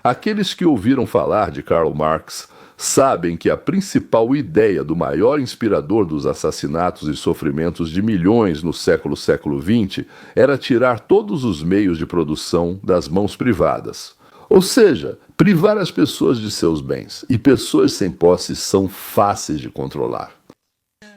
Aqueles que ouviram falar de Karl Marx sabem que a principal ideia do maior inspirador dos assassinatos e sofrimentos de milhões no século XX era tirar todos os meios de produção das mãos privadas. Ou seja, privar as pessoas de seus bens. E pessoas sem posse são fáceis de controlar.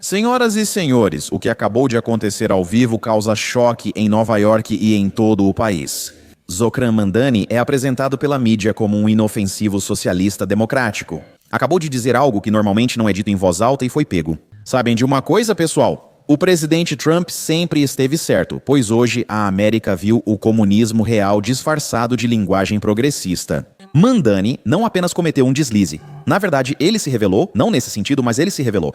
Senhoras e senhores, o que acabou de acontecer ao vivo causa choque em Nova York e em todo o país. Zokran Mandani é apresentado pela mídia como um inofensivo socialista democrático. Acabou de dizer algo que normalmente não é dito em voz alta e foi pego. Sabem de uma coisa, pessoal? O presidente Trump sempre esteve certo, pois hoje a América viu o comunismo real disfarçado de linguagem progressista. Mandani não apenas cometeu um deslize. Na verdade, ele se revelou, não nesse sentido, mas ele se revelou,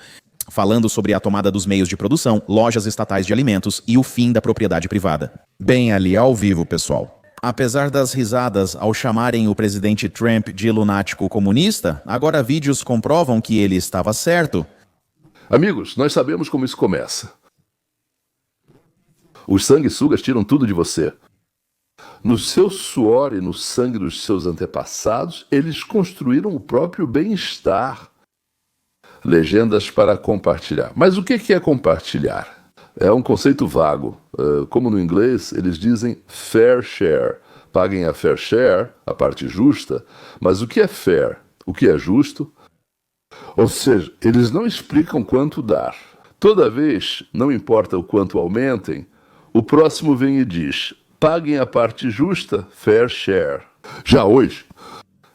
falando sobre a tomada dos meios de produção, lojas estatais de alimentos e o fim da propriedade privada. Bem ali ao vivo, pessoal. Apesar das risadas ao chamarem o presidente Trump de lunático comunista, agora vídeos comprovam que ele estava certo. Amigos, nós sabemos como isso começa. Os sanguessugas tiram tudo de você. No seu suor e no sangue dos seus antepassados, eles construíram o próprio bem-estar. Legendas para compartilhar. Mas o que é compartilhar? É um conceito vago. Como no inglês, eles dizem fair share. Paguem a fair share, a parte justa. Mas o que é fair? O que é justo? Ou seja, eles não explicam quanto dar. Toda vez, não importa o quanto aumentem, o próximo vem e diz: paguem a parte justa, fair share. Já hoje,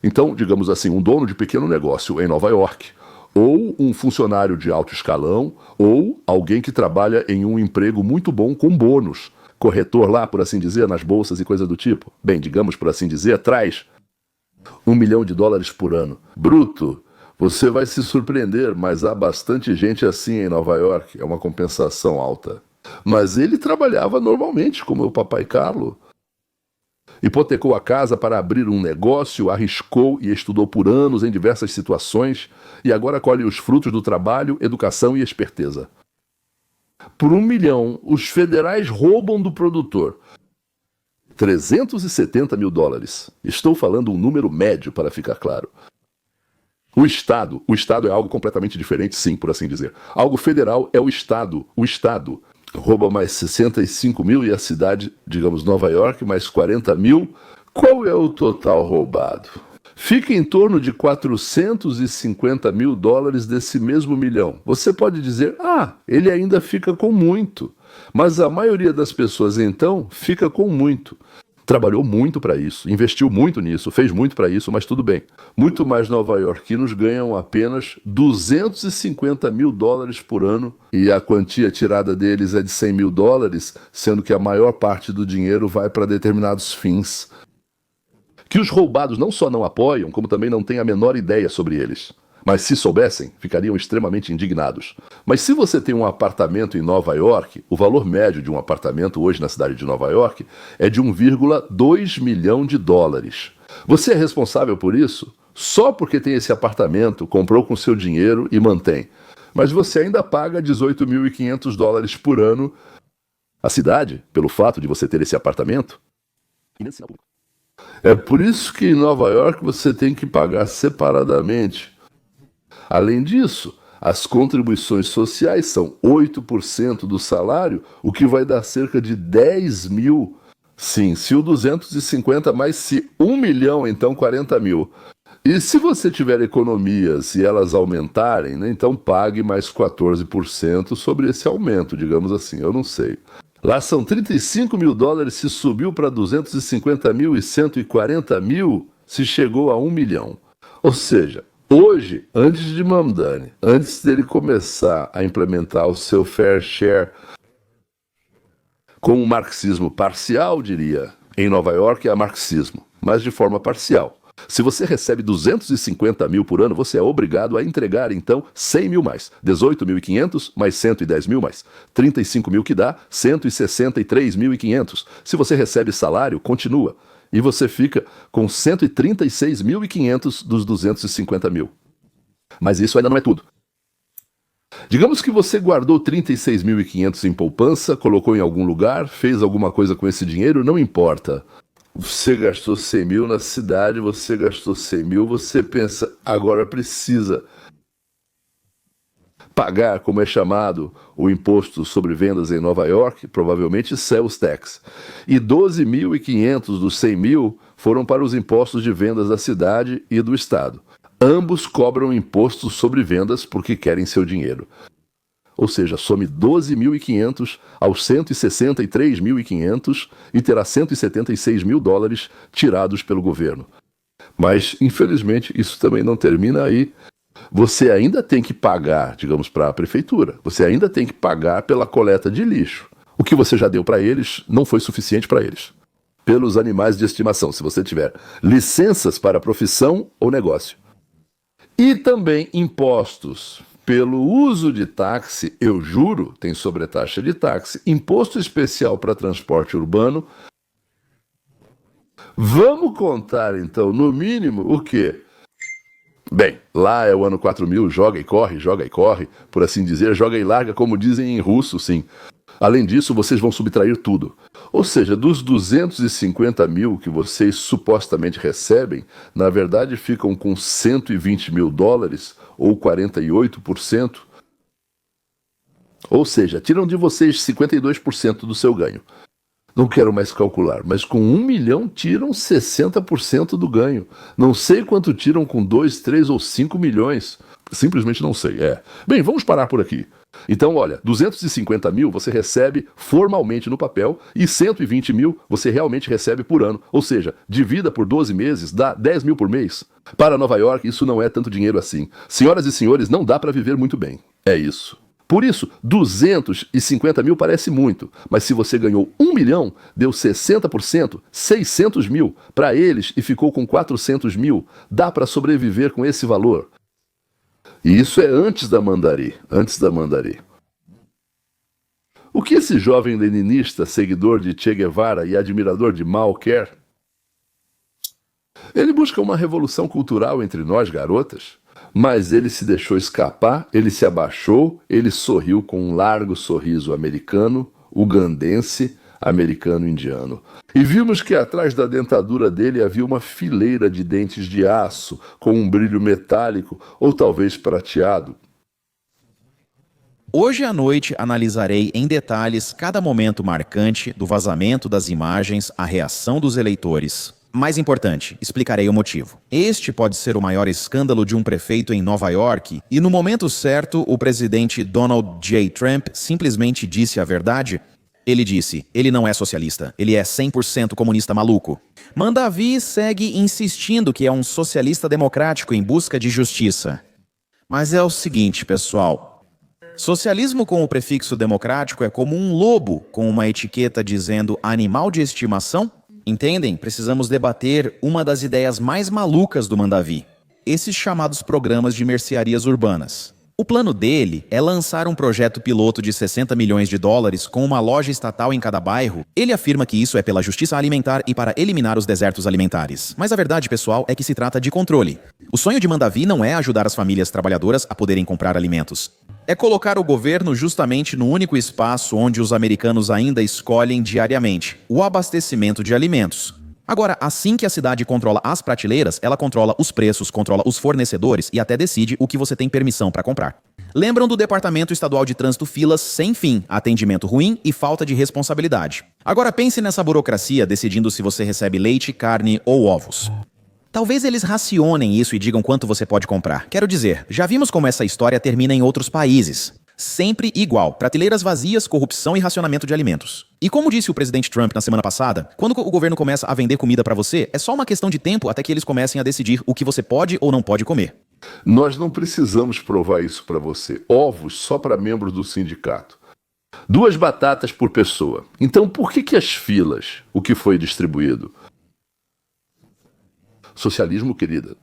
então, digamos assim, um dono de pequeno negócio em Nova York, ou um funcionário de alto escalão, ou alguém que trabalha em um emprego muito bom com bônus, corretor lá, por assim dizer, nas bolsas e coisa do tipo. Bem, digamos por assim dizer, traz $1 milhão por ano. Bruto, você vai se surpreender, mas há bastante gente assim em Nova York, é uma compensação alta. Mas ele trabalhava normalmente, como o papai Carlo. Hipotecou a casa para abrir um negócio, arriscou e estudou por anos em diversas situações e agora colhe os frutos do trabalho, educação e esperteza. Por $1 milhão, os federais roubam do produtor $370 mil. Estou falando um número médio para ficar claro. O Estado é algo completamente diferente, sim, por assim dizer. Algo federal é o Estado rouba mais 65 mil e a cidade, digamos Nova York, mais 40 mil. Qual é o total roubado? Fica em torno de $450 mil desse mesmo milhão. Você pode dizer, ele ainda fica com muito. Mas a maioria das pessoas, então, fica com muito. Trabalhou muito para isso, investiu muito nisso, fez muito para isso, mas tudo bem. Muito mais nova-iorquinos ganham apenas $250 mil por ano e a quantia tirada deles é de $100 mil, sendo que a maior parte do dinheiro vai para determinados fins. Que os roubados não só não apoiam, como também não têm a menor ideia sobre eles. Mas se soubessem, ficariam extremamente indignados. Mas se você tem um apartamento em Nova York, o valor médio de um apartamento hoje na cidade de Nova York é de $1,2 milhão. Você é responsável por isso? Só porque tem esse apartamento, comprou com seu dinheiro e mantém. Mas você ainda paga $18.500 por ano à cidade, pelo fato de você ter esse apartamento? É por isso que em Nova York você tem que pagar separadamente. Além disso, as contribuições sociais são 8% do salário, o que vai dar cerca de 10 mil. Sim, se o 250 mais se 1 milhão, então 40 mil. E se você tiver economias e elas aumentarem, né, então pague mais 14% sobre esse aumento, digamos assim, eu não sei. Lá são $35 mil se subiu para 250 mil e 140 mil se chegou a 1 milhão. Ou seja, hoje, antes de Mamdani, antes dele começar a implementar o seu fair share com um marxismo parcial, diria, em Nova York há marxismo, mas de forma parcial. Se você recebe 250 mil por ano, você é obrigado a entregar, então, 100 mil mais. 18.500 mais 110 mil mais. 35 mil que dá 163.500. Se você recebe salário, continua. E você fica com 136.500 dos 250 mil. Mas isso ainda não é tudo. Digamos que você guardou 36.500 em poupança, colocou em algum lugar, fez alguma coisa com esse dinheiro, não importa. Você gastou 100 mil na cidade, você gastou 100 mil, você pensa, agora precisa pagar, como é chamado, o imposto sobre vendas em Nova York, provavelmente sales tax. E 12.500 dos 100 mil foram para os impostos de vendas da cidade e do estado. Ambos cobram impostos sobre vendas porque querem seu dinheiro. Ou seja, some 12.500 aos 163.500 e terá 176 mil dólares tirados pelo governo. Mas, infelizmente, isso também não termina aí. Você ainda tem que pagar, digamos, para a prefeitura. Você ainda tem que pagar pela coleta de lixo. O que você já deu para eles não foi suficiente para eles. Pelos animais de estimação, se você tiver licenças para profissão ou negócio. E também impostos. Pelo uso de táxi, eu juro, tem sobretaxa de táxi, imposto especial para transporte urbano. Vamos contar, então, no mínimo, o quê? Bem, lá é o ano 4000, joga e corre, por assim dizer, joga e larga, como dizem em russo, sim. Além disso, vocês vão subtrair tudo. Ou seja, dos 250 mil que vocês supostamente recebem, na verdade ficam com 120 mil dólares, ou 48%. Ou seja, tiram de vocês 52% do seu ganho. Não quero mais calcular, mas com 1 milhão tiram 60% do ganho. Não sei quanto tiram com 2, 3 ou 5 milhões. Simplesmente não sei, Bem, vamos parar por aqui. Então, olha, 250 mil você recebe formalmente no papel e 120 mil você realmente recebe por ano. Ou seja, divida por 12 meses, dá 10 mil por mês. Para Nova York, isso não é tanto dinheiro assim. Senhoras e senhores, não dá para viver muito bem. É isso. Por isso, 250 mil parece muito, mas se você ganhou 1 milhão, deu 60%, 600 mil para eles e ficou com 400 mil, dá para sobreviver com esse valor. E isso é antes da Mandari. O que esse jovem leninista, seguidor de Che Guevara e admirador de Mao quer? Ele busca uma revolução cultural entre nós, garotas. Mas ele se deixou escapar, ele se abaixou, ele sorriu com um largo sorriso americano, ugandense, americano-indiano. E vimos que atrás da dentadura dele havia uma fileira de dentes de aço, com um brilho metálico ou talvez prateado. Hoje à noite analisarei em detalhes cada momento marcante do vazamento das imagens, a reação dos eleitores. Mais importante, explicarei o motivo. Este pode ser o maior escândalo de um prefeito em Nova York, e no momento certo, o presidente Donald J. Trump simplesmente disse a verdade. Ele disse, ele não é socialista, ele é 100% comunista maluco. Mandavi segue insistindo que é um socialista democrático em busca de justiça. Mas é o seguinte, pessoal. Socialismo com o prefixo democrático é como um lobo com uma etiqueta dizendo animal de estimação. Entendem? Precisamos debater uma das ideias mais malucas do Mandavi. Esses chamados programas de mercearias urbanas. O plano dele é lançar um projeto piloto de 60 milhões de dólares com uma loja estatal em cada bairro. Ele afirma que isso é pela justiça alimentar e para eliminar os desertos alimentares. Mas a verdade, pessoal, é que se trata de controle. O sonho de Mandavi não é ajudar as famílias trabalhadoras a poderem comprar alimentos. É colocar o governo justamente no único espaço onde os americanos ainda escolhem diariamente, o abastecimento de alimentos. Agora, assim que a cidade controla as prateleiras, ela controla os preços, controla os fornecedores e até decide o que você tem permissão para comprar. Lembram do Departamento Estadual de Trânsito filas sem fim, atendimento ruim e falta de responsabilidade. Agora pense nessa burocracia decidindo se você recebe leite, carne ou ovos. Talvez eles racionem isso e digam quanto você pode comprar. Quero dizer, já vimos como essa história termina em outros países. Sempre igual, prateleiras vazias, corrupção e racionamento de alimentos. E como disse o presidente Trump na semana passada, quando o governo começa a vender comida para você, é só uma questão de tempo até que eles comecem a decidir o que você pode ou não pode comer. Nós não precisamos provar isso para você. Ovos só para membros do sindicato. 2 batatas por pessoa. Então por que as filas? O que foi distribuído? Socialismo, querida.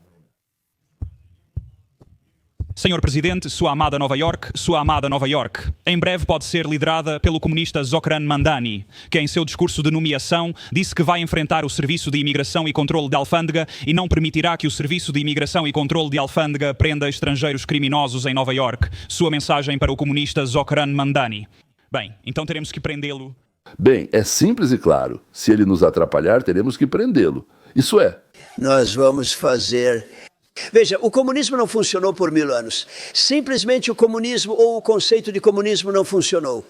Senhor Presidente, sua amada Nova York, em breve pode ser liderada pelo comunista Zokran Mandani, que em seu discurso de nomeação disse que vai enfrentar o Serviço de Imigração e Controlo de Alfândega e não permitirá que o Serviço de Imigração e Controlo de Alfândega prenda estrangeiros criminosos em Nova York. Sua mensagem para o comunista Zokran Mandani. Bem, então teremos que prendê-lo. Bem, é simples e claro. Se ele nos atrapalhar, teremos que prendê-lo. Isso é. Nós vamos fazer... Veja, o comunismo não funcionou por 1000 anos. Simplesmente o comunismo ou o conceito de comunismo não funcionou.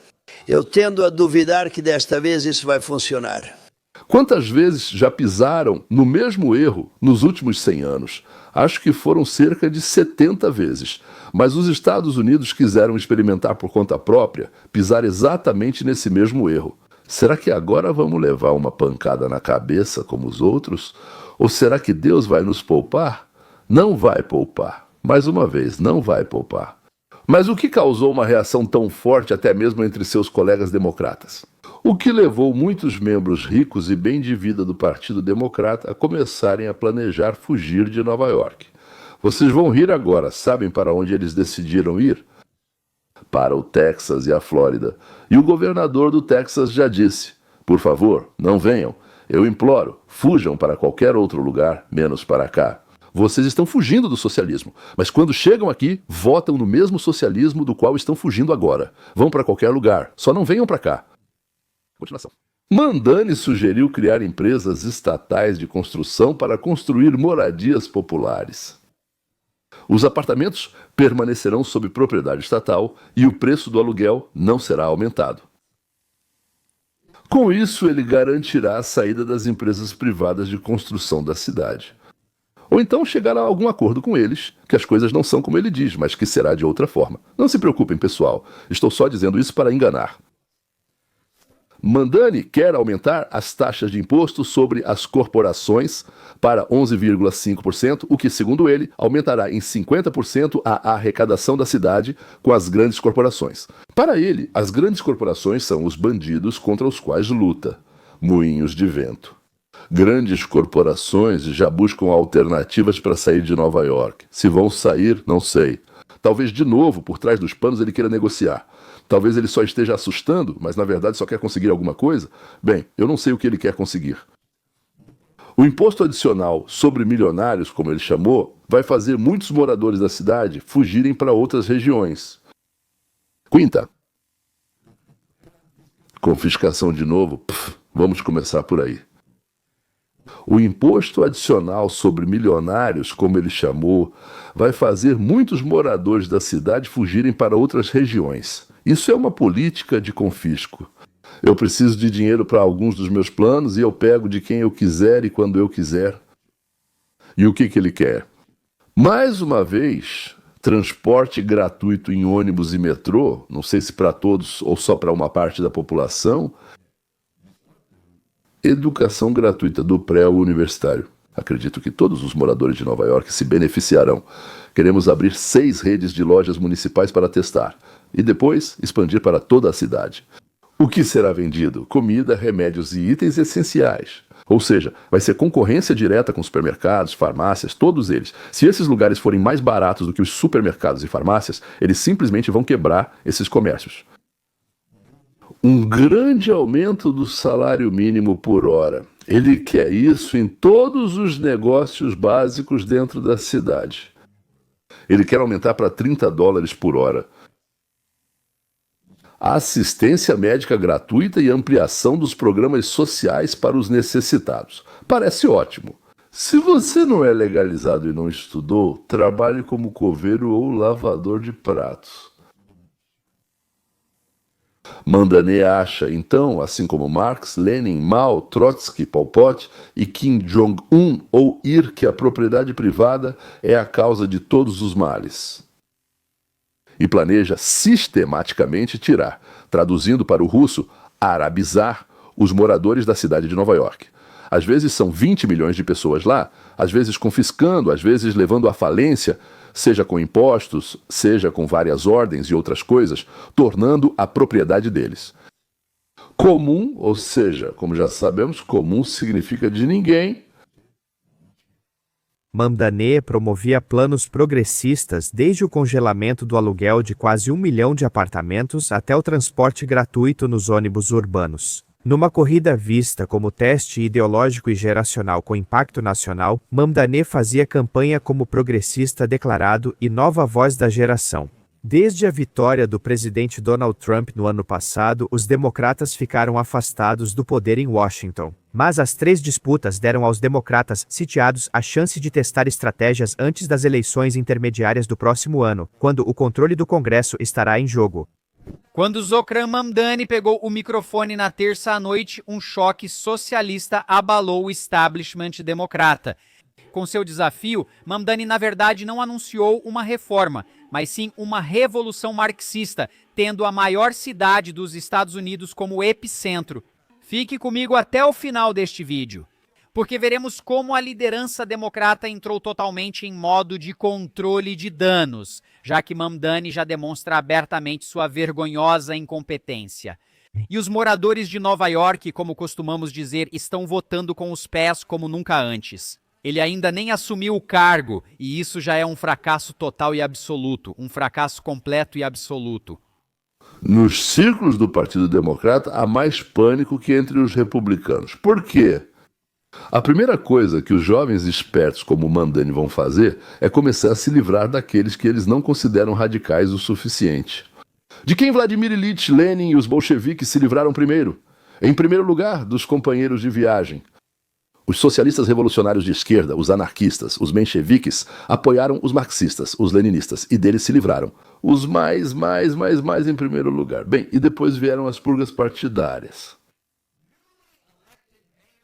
Eu tendo a duvidar que desta vez isso vai funcionar. Quantas vezes já pisaram no mesmo erro nos últimos 100 anos? Acho que foram cerca de 70 vezes. Mas os Estados Unidos quiseram experimentar por conta própria, pisar exatamente nesse mesmo erro. Será que agora vamos levar uma pancada na cabeça como os outros? Ou será que Deus vai nos poupar? Não vai poupar. Mais uma vez, não vai poupar. Mas o que causou uma reação tão forte até mesmo entre seus colegas democratas? O que levou muitos membros ricos e bem de vida do Partido Democrata a começarem a planejar fugir de Nova York. Vocês vão rir agora, sabem para onde eles decidiram ir? Para o Texas e a Flórida. E o governador do Texas já disse: por favor, não venham. Eu imploro, fujam para qualquer outro lugar, menos para cá. Vocês estão fugindo do socialismo, mas quando chegam aqui, votam no mesmo socialismo do qual estão fugindo agora. Vão para qualquer lugar, só não venham para cá. Continuação. Mandani sugeriu criar empresas estatais de construção para construir moradias populares. Os apartamentos permanecerão sob propriedade estatal e o preço do aluguel não será aumentado. Com isso, ele garantirá a saída das empresas privadas de construção da cidade. Ou então chegará a algum acordo com eles, que as coisas não são como ele diz, mas que será de outra forma. Não se preocupem, pessoal. Estou só dizendo isso para enganar. Mandani quer aumentar as taxas de imposto sobre as corporações para 11,5%, o que, segundo ele, aumentará em 50% a arrecadação da cidade com as grandes corporações. Para ele, as grandes corporações são os bandidos contra os quais luta. Moinhos de vento. Grandes corporações já buscam alternativas para sair de Nova York. Se vão sair, não sei. Talvez de novo, por trás dos panos, ele queira negociar. Talvez ele só esteja assustando, mas na verdade só quer conseguir alguma coisa. Bem, eu não sei o que ele quer conseguir. O imposto adicional sobre milionários, como ele chamou, vai fazer muitos moradores da cidade fugirem para outras regiões. Quinta. Confiscação de novo? Vamos começar por aí. O imposto adicional sobre milionários, como ele chamou, vai fazer muitos moradores da cidade fugirem para outras regiões. Isso é uma política de confisco. Eu preciso de dinheiro para alguns dos meus planos e eu pego de quem eu quiser e quando eu quiser. E o que ele quer? Mais uma vez, transporte gratuito em ônibus e metrô, não sei se para todos ou só para uma parte da população. Educação gratuita do pré ao universitário. Acredito que todos os moradores de Nova York se beneficiarão. Queremos abrir 6 redes de lojas municipais para testar e depois expandir para toda a cidade. O que será vendido? Comida, remédios e itens essenciais. Ou seja, vai ser concorrência direta com supermercados, farmácias, todos eles. Se esses lugares forem mais baratos do que os supermercados e farmácias, eles simplesmente vão quebrar esses comércios. Um grande aumento do salário mínimo por hora. Ele quer isso em todos os negócios básicos dentro da cidade. Ele quer aumentar para $30 por hora. Assistência médica gratuita e ampliação dos programas sociais para os necessitados. Parece ótimo. Se você não é legalizado e não estudou, trabalhe como coveiro ou lavador de pratos. Mandani acha, então, assim como Marx, Lenin, Mao, Trotsky, Pol Pot e Kim Jong-un ou Ir, que a propriedade privada é a causa de todos os males. E planeja sistematicamente tirar, traduzindo para o russo, arabizar, os moradores da cidade de Nova York. Às vezes são 20 milhões de pessoas lá, às vezes confiscando, às vezes levando à falência, seja com impostos, seja com várias ordens e outras coisas, tornando a propriedade deles. Comum, ou seja, como já sabemos, comum significa de ninguém. Mandani promovia planos progressistas desde o congelamento do aluguel de quase 1 milhão de apartamentos até o transporte gratuito nos ônibus urbanos. Numa corrida vista como teste ideológico e geracional com impacto nacional, Mandani fazia campanha como progressista declarado e nova voz da geração. Desde a vitória do presidente Donald Trump no ano passado, os democratas ficaram afastados do poder em Washington. Mas as 3 disputas deram aos democratas sitiados a chance de testar estratégias antes das eleições intermediárias do próximo ano, quando o controle do Congresso estará em jogo. Quando Zokran Mamdani pegou o microfone na terça à noite, um choque socialista abalou o establishment democrata. Com seu desafio, Mamdani na verdade não anunciou uma reforma, mas sim uma revolução marxista, tendo a maior cidade dos Estados Unidos como epicentro. Fique comigo até o final deste vídeo, porque veremos como a liderança democrata entrou totalmente em modo de controle de danos, já que Mamdani já demonstra abertamente sua vergonhosa incompetência. E os moradores de Nova York, como costumamos dizer, estão votando com os pés como nunca antes. Ele ainda nem assumiu o cargo, e isso já é um fracasso total e absoluto, um fracasso completo e absoluto. Nos círculos do Partido Democrata há mais pânico que entre os republicanos. Por quê? A primeira coisa que os jovens espertos como Mamdani vão fazer é começar a se livrar daqueles que eles não consideram radicais o suficiente. De quem Vladimir Ilyich Lenin e os bolcheviques se livraram primeiro? Em primeiro lugar, dos companheiros de viagem. Os socialistas revolucionários de esquerda, os anarquistas, os mencheviques, apoiaram os marxistas, os leninistas, e deles se livraram. Os mais em primeiro lugar. Bem, e depois vieram as purgas partidárias.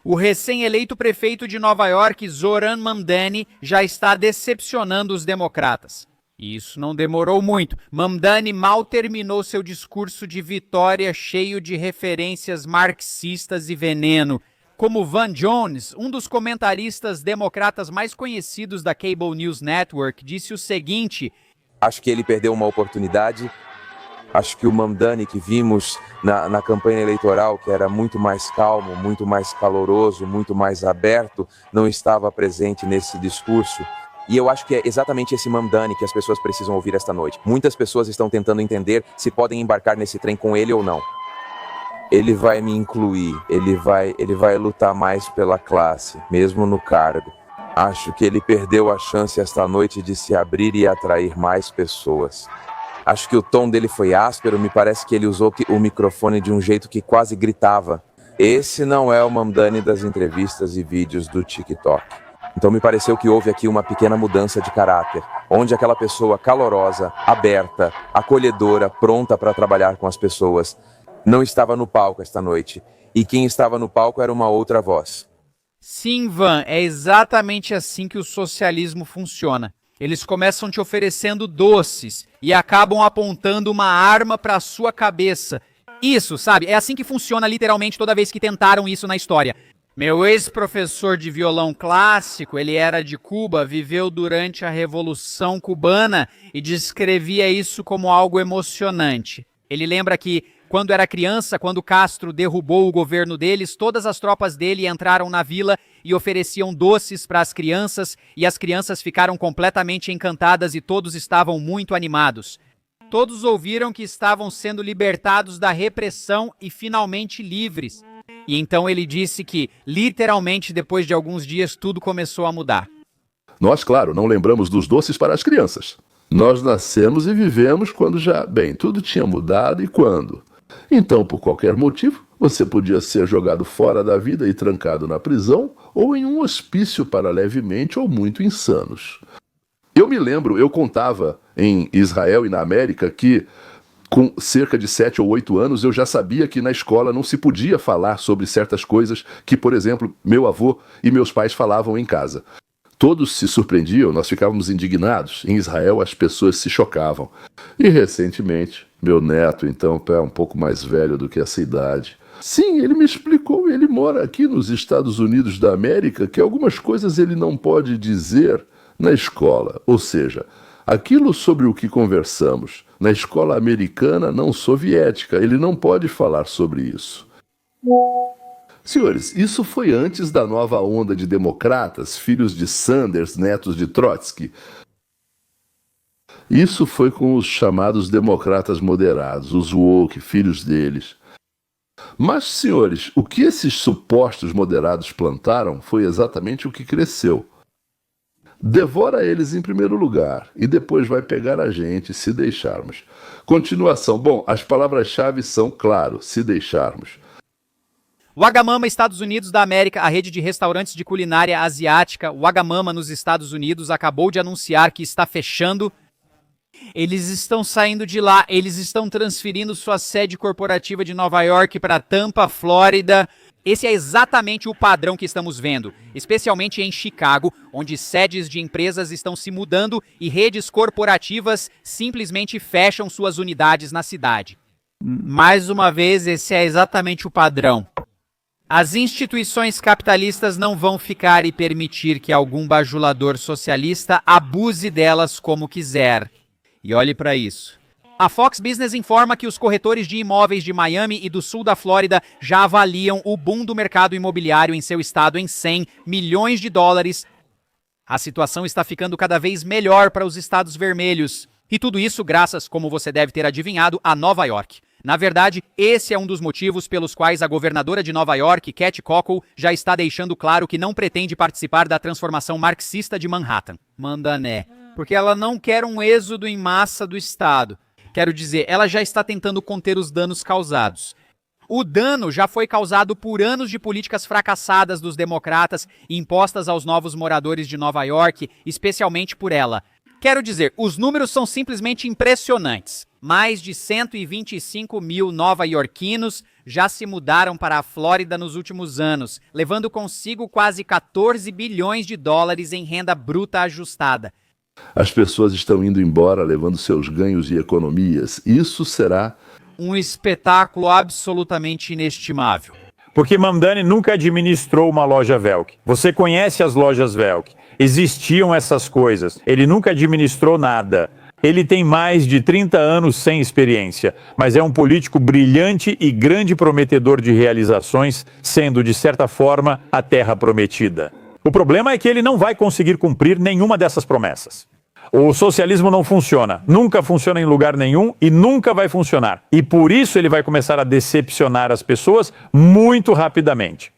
O recém-eleito prefeito de Nova York, Zoran Mamdani, já está decepcionando os democratas. E isso não demorou muito. Mamdani mal terminou seu discurso de vitória cheio de referências marxistas e veneno. Como Van Jones, um dos comentaristas democratas mais conhecidos da Cable News Network, disse o seguinte: acho que ele perdeu uma oportunidade. Acho que o Mamdani que vimos na campanha eleitoral, que era muito mais calmo, muito mais caloroso, muito mais aberto, não estava presente nesse discurso. E eu acho que é exatamente esse Mamdani que as pessoas precisam ouvir esta noite. Muitas pessoas estão tentando entender se podem embarcar nesse trem com ele ou não. Ele vai me incluir, ele vai lutar mais pela classe, mesmo no cargo. Acho que ele perdeu a chance esta noite de se abrir e atrair mais pessoas. Acho que o tom dele foi áspero, me parece que ele usou o microfone de um jeito que quase gritava. Esse não é o Mamdani das entrevistas e vídeos do TikTok. Então me pareceu que houve aqui uma pequena mudança de caráter, onde aquela pessoa calorosa, aberta, acolhedora, pronta para trabalhar com as pessoas, não estava no palco esta noite, e quem estava no palco era uma outra voz. Sim, Van, é exatamente assim que o socialismo funciona. Eles começam te oferecendo doces e acabam apontando uma arma para a sua cabeça. Isso, sabe? É assim que funciona literalmente toda vez que tentaram isso na história. Meu ex-professor de violão clássico, ele era de Cuba, viveu durante a Revolução Cubana e descrevia isso como algo emocionante. Ele lembra que, quando era criança, quando Castro derrubou o governo deles, todas as tropas dele entraram na vila e ofereciam doces para as crianças, e as crianças ficaram completamente encantadas e todos estavam muito animados. Todos ouviram que estavam sendo libertados da repressão e finalmente livres. E então ele disse que, literalmente, depois de alguns dias, tudo começou a mudar. Nós, claro, não lembramos dos doces para as crianças. Nós nascemos e vivemos quando tudo tinha mudado e quando? Então, por qualquer motivo, você podia ser jogado fora da vida e trancado na prisão ou em um hospício para levemente ou muito insanos. Eu me lembro, eu contava em Israel e na América que, com cerca de 7 ou 8 anos, eu já sabia que na escola não se podia falar sobre certas coisas que, por exemplo, meu avô e meus pais falavam em casa. Todos se surpreendiam, nós ficávamos indignados. Em Israel, as pessoas se chocavam. E, recentemente, meu neto, então, é um pouco mais velho do que essa idade. Sim, ele me explicou, ele mora aqui nos Estados Unidos da América, que algumas coisas ele não pode dizer na escola. Ou seja, aquilo sobre o que conversamos na escola americana não soviética, ele não pode falar sobre isso. Senhores, isso foi antes da nova onda de democratas, filhos de Sanders, netos de Trotsky. Isso foi com os chamados democratas moderados, os woke, filhos deles. Mas, senhores, o que esses supostos moderados plantaram foi exatamente o que cresceu. devora eles em primeiro lugar e depois vai pegar a gente se deixarmos. Continuação. Bom, as palavras-chave são, claro, se deixarmos. Wagamama, Estados Unidos da América, a rede de restaurantes de culinária asiática Wagamama nos Estados Unidos acabou de anunciar que está fechando. Eles estão saindo de lá, eles estão transferindo sua sede corporativa de Nova York para Tampa, Flórida. Esse é exatamente o padrão que estamos vendo, especialmente em Chicago, onde sedes de empresas estão se mudando e redes corporativas simplesmente fecham suas unidades na cidade. Mais uma vez, esse é exatamente o padrão. As instituições capitalistas não vão ficar e permitir que algum bajulador socialista abuse delas como quiser. E olhe para isso. A Fox Business informa que os corretores de imóveis de Miami e do sul da Flórida já avaliam o boom do mercado imobiliário em seu estado em 100 milhões de dólares. A situação está ficando cada vez melhor para os estados vermelhos. E tudo isso graças, como você deve ter adivinhado, a Nova York. Na verdade, esse é um dos motivos pelos quais a governadora de Nova York, Kathy Hochul, já está deixando claro que não pretende participar da transformação marxista de Manhattan. Mandané. Porque ela não quer um êxodo em massa do estado. Quero dizer, ela já está tentando conter os danos causados. O dano já foi causado por anos de políticas fracassadas dos democratas impostas aos novos moradores de Nova York, especialmente por ela. Quero dizer, os números são simplesmente impressionantes. Mais de 125 mil nova-iorquinos já se mudaram para a Flórida nos últimos anos, levando consigo quase 14 bilhões de dólares em renda bruta ajustada. As pessoas estão indo embora levando seus ganhos e economias. Isso será um espetáculo absolutamente inestimável. Porque Mamdani nunca administrou uma loja Velk. Você conhece as lojas Velk. Existiam essas coisas. Ele nunca administrou nada. Ele tem mais de 30 anos sem experiência, mas é um político brilhante e grande prometedor de realizações, sendo, de certa forma, a terra prometida. O problema é que ele não vai conseguir cumprir nenhuma dessas promessas. O socialismo não funciona, nunca funciona em lugar nenhum e nunca vai funcionar. E por isso ele vai começar a decepcionar as pessoas muito rapidamente.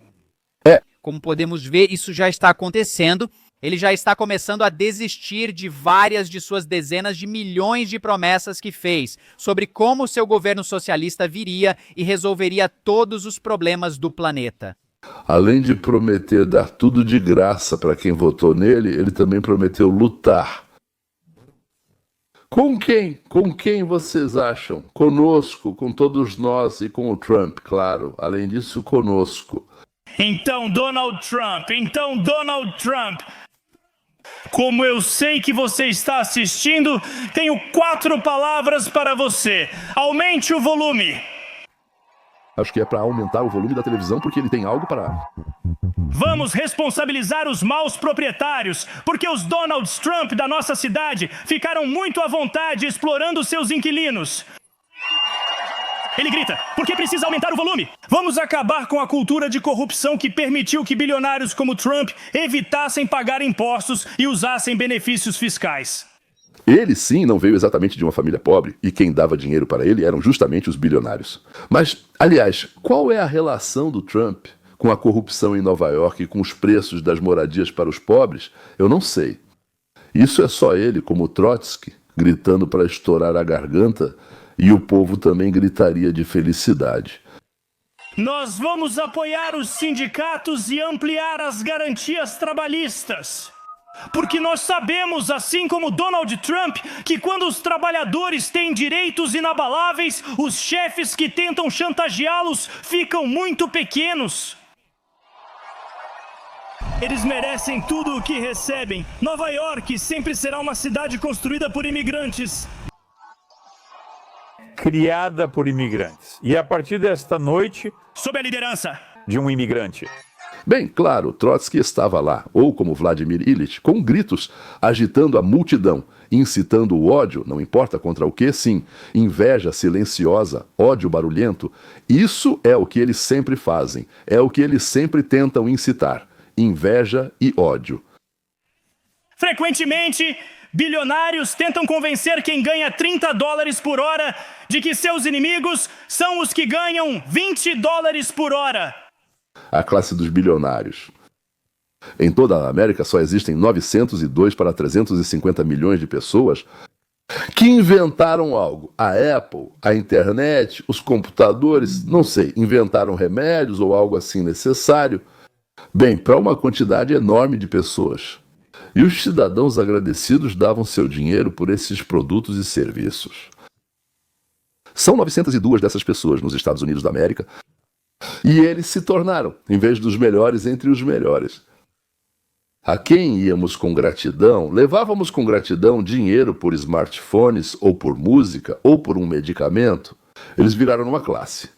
Como podemos ver, isso já está acontecendo. Ele já está começando a desistir de várias de suas dezenas de milhões de promessas que fez sobre como seu governo socialista viria e resolveria todos os problemas do planeta. Além de prometer dar tudo de graça para quem votou nele, ele também prometeu lutar. Com quem? Com quem vocês acham? Conosco, com todos nós e com o Trump, claro. Além disso, conosco. Então, Donald Trump, como eu sei que você está assistindo, tenho 4 palavras para você. Aumente o volume. Acho que é para aumentar o volume da televisão, porque ele tem algo para... Vamos responsabilizar os maus proprietários, porque os Donald Trump da nossa cidade ficaram muito à vontade explorando seus inquilinos. Ele grita, porque precisa aumentar o volume. Vamos acabar com a cultura de corrupção que permitiu que bilionários como Trump evitassem pagar impostos e usassem benefícios fiscais. Ele, sim, não veio exatamente de uma família pobre, e quem dava dinheiro para ele eram justamente os bilionários. Mas, aliás, qual é a relação do Trump com a corrupção em Nova York e com os preços das moradias para os pobres? Eu não sei. Isso é só ele, como Trotsky, gritando para estourar a garganta, e o povo também gritaria de felicidade. Nós vamos apoiar os sindicatos e ampliar as garantias trabalhistas. Porque nós sabemos, assim como Donald Trump, que quando os trabalhadores têm direitos inabaláveis, os chefes que tentam chantageá-los ficam muito pequenos. Eles merecem tudo o que recebem. Nova York sempre será uma cidade construída por imigrantes. Criada por imigrantes. E a partir desta noite... Sob a liderança de um imigrante. Bem, claro, Trotsky estava lá, ou como Vladimir Ilyich, com gritos, agitando a multidão, incitando o ódio, não importa contra o que, sim, inveja silenciosa, ódio barulhento. Isso é o que eles sempre fazem, é o que eles sempre tentam incitar, inveja e ódio. Frequentemente, bilionários tentam convencer quem ganha $30 por hora de que seus inimigos são os que ganham $20 por hora. A classe dos bilionários. Em toda a América só existem 902 para 350 milhões de pessoas que inventaram algo. A Apple, a internet, os computadores, não sei, inventaram remédios ou algo assim necessário. Bem, para uma quantidade enorme de pessoas. E os cidadãos agradecidos davam seu dinheiro por esses produtos e serviços. São 902 dessas pessoas nos Estados Unidos da América, e eles se tornaram, em vez dos melhores, entre os melhores. A quem íamos com gratidão, levávamos com gratidão dinheiro por smartphones, ou por música, ou por um medicamento, eles viraram uma classe.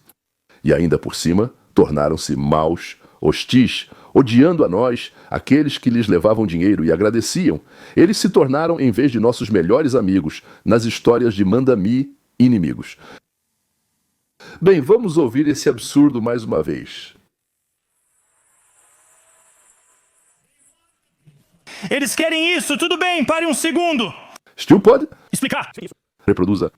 E ainda por cima, tornaram-se maus, hostis, odiando a nós, aqueles que lhes levavam dinheiro e agradeciam. Eles se tornaram, em vez de nossos melhores amigos, nas histórias de Manda-me, inimigos. Bem, vamos ouvir esse absurdo mais uma vez. Eles querem isso, tudo bem, pare um segundo. Stu pode? Explicar. Reproduza.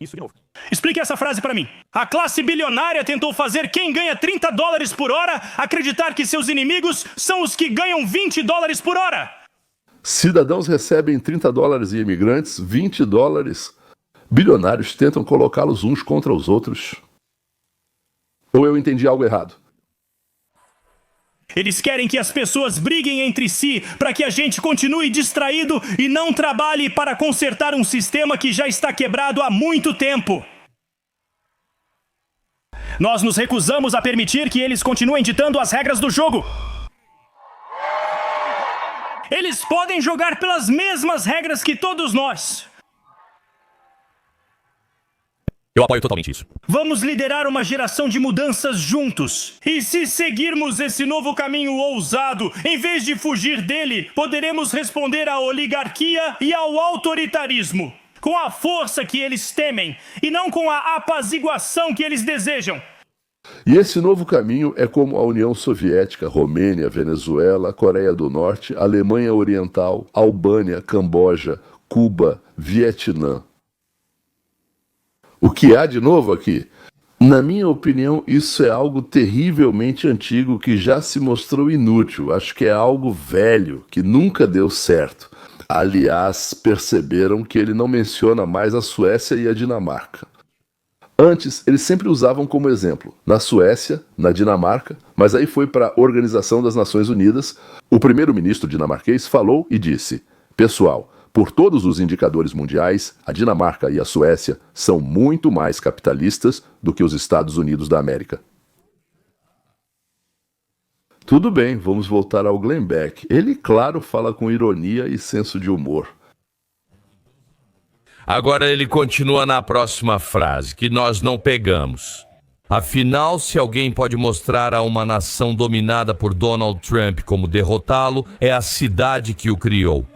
Explique essa frase para mim. A classe bilionária tentou fazer quem ganha $30 por hora acreditar que seus inimigos são os que ganham $20 por hora. Cidadãos recebem $30 e imigrantes $20. Bilionários tentam colocá-los uns contra os outros. Ou eu entendi algo errado? Eles querem que as pessoas briguem entre si para que a gente continue distraído e não trabalhe para consertar um sistema que já está quebrado há muito tempo. Nós nos recusamos a permitir que eles continuem ditando as regras do jogo. Eles podem jogar pelas mesmas regras que todos nós. Eu apoio totalmente isso. Vamos liderar uma geração de mudanças juntos. E se seguirmos esse novo caminho ousado, em vez de fugir dele, poderemos responder à oligarquia e ao autoritarismo, com a força que eles temem, e não com a apaziguação que eles desejam. E esse novo caminho é como a União Soviética, Romênia, Venezuela, Coreia do Norte, Alemanha Oriental, Albânia, Camboja, Cuba, Vietnã. O que há de novo aqui? Na minha opinião, isso é algo terrivelmente antigo que já se mostrou inútil. Acho que é algo velho, que nunca deu certo. Aliás, perceberam que ele não menciona mais a Suécia e a Dinamarca. Antes, eles sempre usavam como exemplo, na Suécia, na Dinamarca, mas aí foi para a Organização das Nações Unidas. O primeiro-ministro dinamarquês falou e disse: pessoal, por todos os indicadores mundiais, a Dinamarca e a Suécia são muito mais capitalistas do que os Estados Unidos da América. Tudo bem, vamos voltar ao Glenn Beck. Ele, claro, fala com ironia e senso de humor. Agora ele continua na próxima frase, que nós não pegamos. Afinal, se alguém pode mostrar a uma nação dominada por Donald Trump como derrotá-lo, é a cidade que o criou.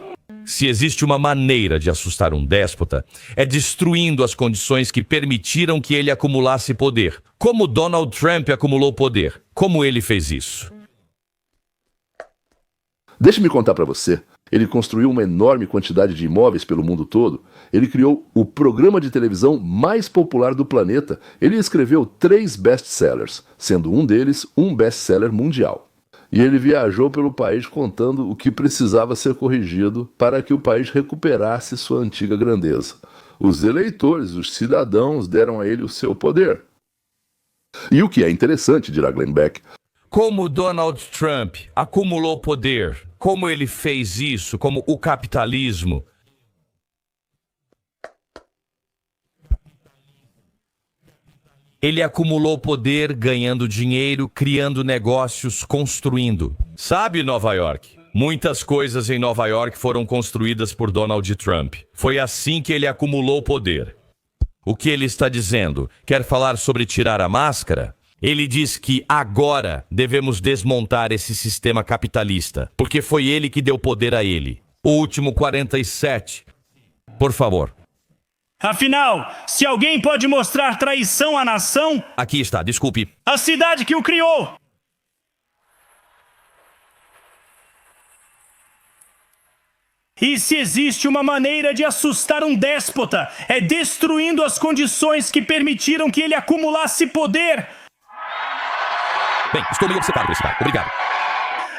Se existe uma maneira de assustar um déspota, é destruindo as condições que permitiram que ele acumulasse poder. Como Donald Trump acumulou poder? Como ele fez isso? Deixe-me contar para você. Ele construiu uma enorme quantidade de imóveis pelo mundo todo. Ele criou o programa de televisão mais popular do planeta. Ele escreveu 3 best-sellers, sendo um deles um best-seller mundial. E ele viajou pelo país contando o que precisava ser corrigido para que o país recuperasse sua antiga grandeza. Os eleitores, os cidadãos, deram a ele o seu poder. E o que é interessante, dirá Glenn Beck, como Donald Trump acumulou poder, como ele fez isso, como o capitalismo. Ele acumulou poder ganhando dinheiro, criando negócios, construindo. Sabe, Nova York? Muitas coisas em Nova York foram construídas por Donald Trump. Foi assim que ele acumulou poder. O que ele está dizendo? Quer falar sobre tirar a máscara? Ele diz que agora devemos desmontar esse sistema capitalista, porque foi ele que deu poder a ele. O último 47. Por favor. Afinal, se alguém pode mostrar traição à nação... Aqui está, desculpe. A cidade que o criou. E se existe uma maneira de assustar um déspota, é destruindo as condições que permitiram que ele acumulasse poder. Bem, estou meio obcecado por esse cara. Obrigado.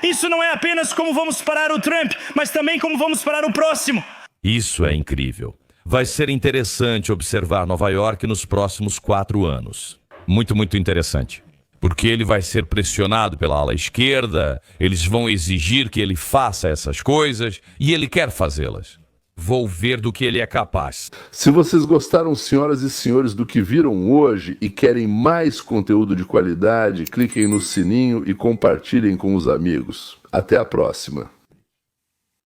Isso não é apenas como vamos parar o Trump, mas também como vamos parar o próximo. Isso é incrível. Vai ser interessante observar Nova York nos próximos 4 anos. Muito, muito interessante. Porque ele vai ser pressionado pela ala esquerda, eles vão exigir que ele faça essas coisas e ele quer fazê-las. Vou ver do que ele é capaz. Se vocês gostaram, senhoras e senhores, do que viram hoje e querem mais conteúdo de qualidade, cliquem no sininho e compartilhem com os amigos. Até a próxima.